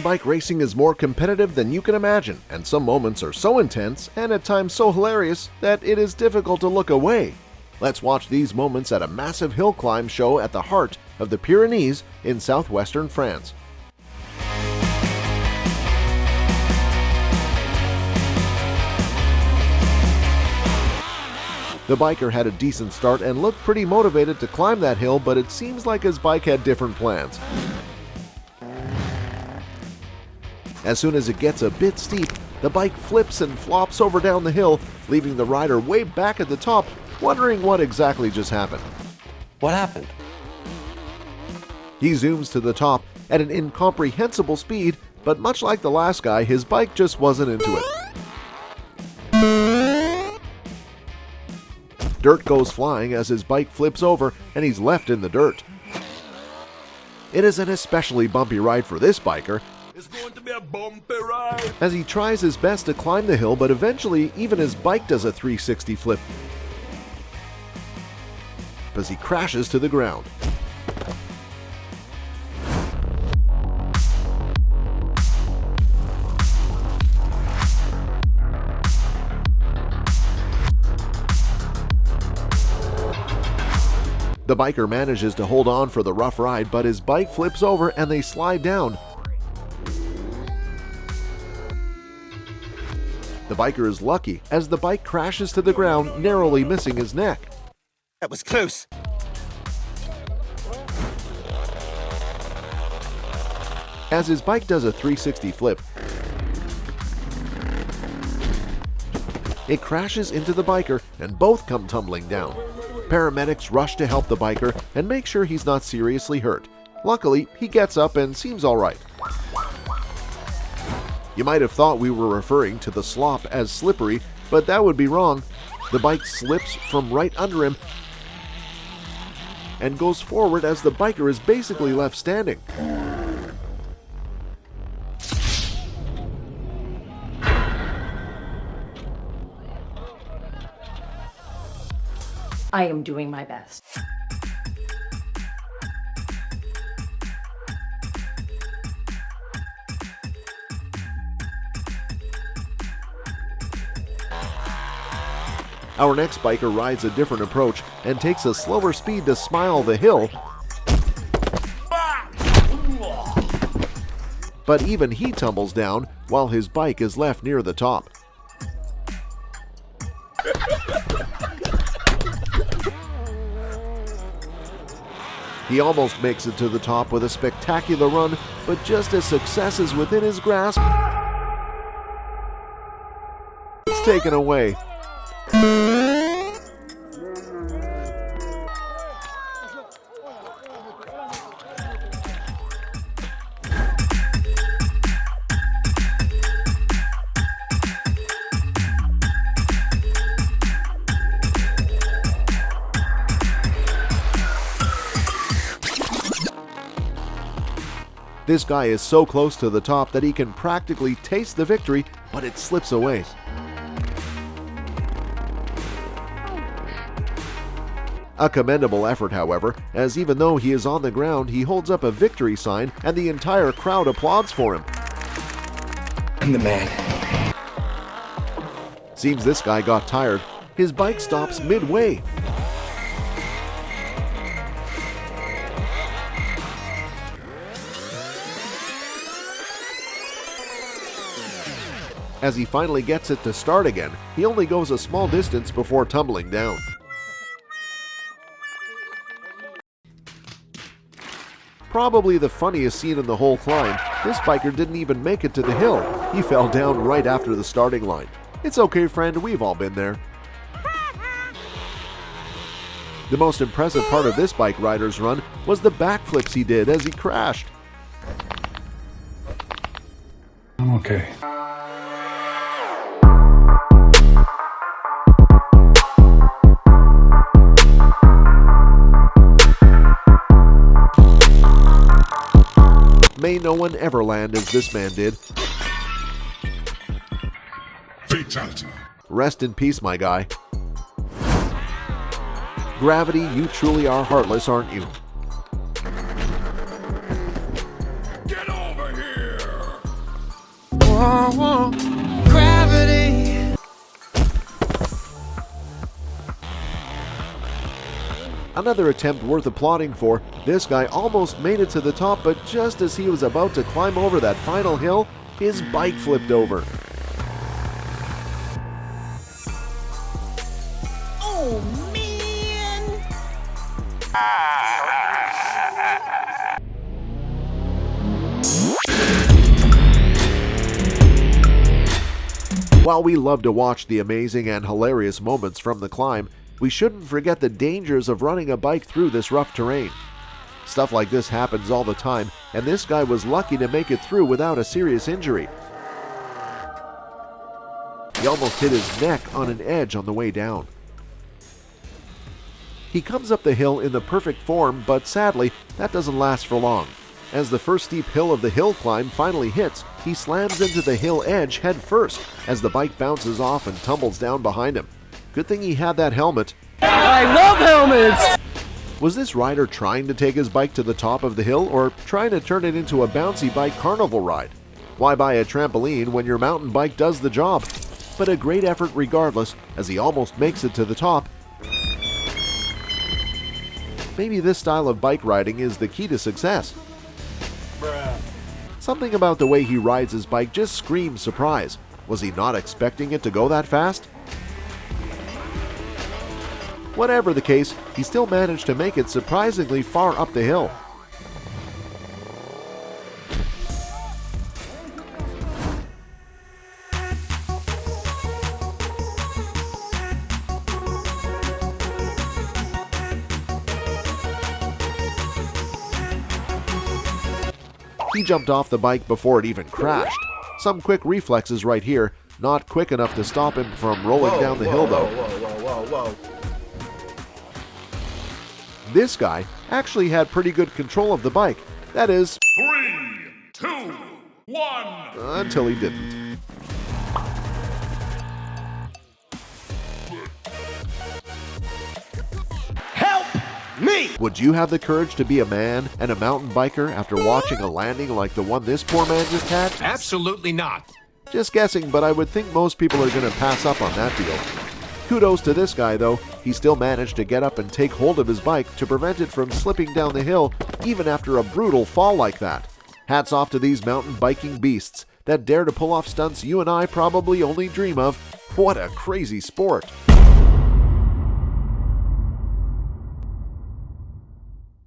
bike racing is more competitive than you can imagine, and some moments are so intense and at times so hilarious that it is difficult to look away. Let's watch these moments at a massive hill climb show at the heart of the Pyrenees in southwestern France. The biker had a decent start and looked pretty motivated to climb that hill, but it seems like his bike had different plans. As soon as it gets a bit steep, the bike flips and flops over down the hill, leaving the rider way back at the top, wondering what exactly just happened. What happened? He zooms to the top at an incomprehensible speed, but much like the last guy, his bike just wasn't into it. Dirt goes flying as his bike flips over and he's left in the dirt. It is an especially bumpy ride for this biker. It's going to be a bumpy ride. As he tries his best to climb the hill, but eventually even his bike does a 360 flip as he crashes to the ground. The biker manages to hold on for the rough ride, but his bike flips over and they slide down. The biker is lucky as the bike crashes to the ground, narrowly missing his neck. That was close. As his bike does a 360 flip, it crashes into the biker and both come tumbling down. Paramedics rush to help the biker and make sure he's not seriously hurt. Luckily, he gets up and seems alright. You might have thought we were referring to the slop as slippery, but that would be wrong. The bike slips from right under him and goes forward as the biker is basically left standing. I am doing my best. Our next biker rides a different approach and takes a slower speed to smile the hill. But even he tumbles down while his bike is left near the top. He almost makes it to the top with a spectacular run, but just as success is within his grasp, it's taken away. This guy is so close to the top that he can practically taste the victory, but it slips away. A commendable effort, however, as even though he is on the ground, he holds up a victory sign and the entire crowd applauds for him. I'm the man. Seems this guy got tired. His bike stops midway. As he finally gets it to start again, he only goes a small distance before tumbling down. Probably the funniest scene in the whole climb, this biker didn't even make it to the hill. He fell down right after the starting line. It's okay, friend, we've all been there. The most impressive part of this bike rider's run was the backflips he did as he crashed. I'm okay. May no one ever land as this man did. Fatality. Rest in peace, my guy. Gravity, you truly are heartless, aren't you? Get over here! Another attempt worth applauding for. This guy almost made it to the top, but just as he was about to climb over that final hill, his bike flipped over. Oh, man! While we love to watch the amazing and hilarious moments from the climb, we shouldn't forget the dangers of running a bike through this rough terrain. Stuff like this happens all the time, and this guy was lucky to make it through without a serious injury. He almost hit his neck on an edge on the way down. He comes up the hill in the perfect form, but sadly, that doesn't last for long. As the first steep hill of the hill climb finally hits, he slams into the hill edge head first as the bike bounces off and tumbles down behind him. Good thing he had that helmet. I love helmets! Was this rider trying to take his bike to the top of the hill or trying to turn it into a bouncy bike carnival ride? Why buy a trampoline when your mountain bike does the job? But a great effort regardless, as he almost makes it to the top. Maybe this style of bike riding is the key to success. Something about the way he rides his bike just screams surprise. Was he not expecting it to go that fast? Whatever the case, he still managed to make it surprisingly far up the hill. He jumped off the bike before it even crashed. Some quick reflexes right here, not quick enough to stop him from rolling down the hill though. This guy actually had pretty good control of the bike. That is, 3, 2, 1. until he didn't. Help me! Would you have the courage to be a man and a mountain biker after watching a landing like the one this poor man just had? Absolutely not. Just guessing, but I would think most people are going to pass up on that deal. Kudos to this guy though, he still managed to get up and take hold of his bike to prevent it from slipping down the hill even after a brutal fall like that. Hats off to these mountain biking beasts that dare to pull off stunts you and I probably only dream of. What a crazy sport!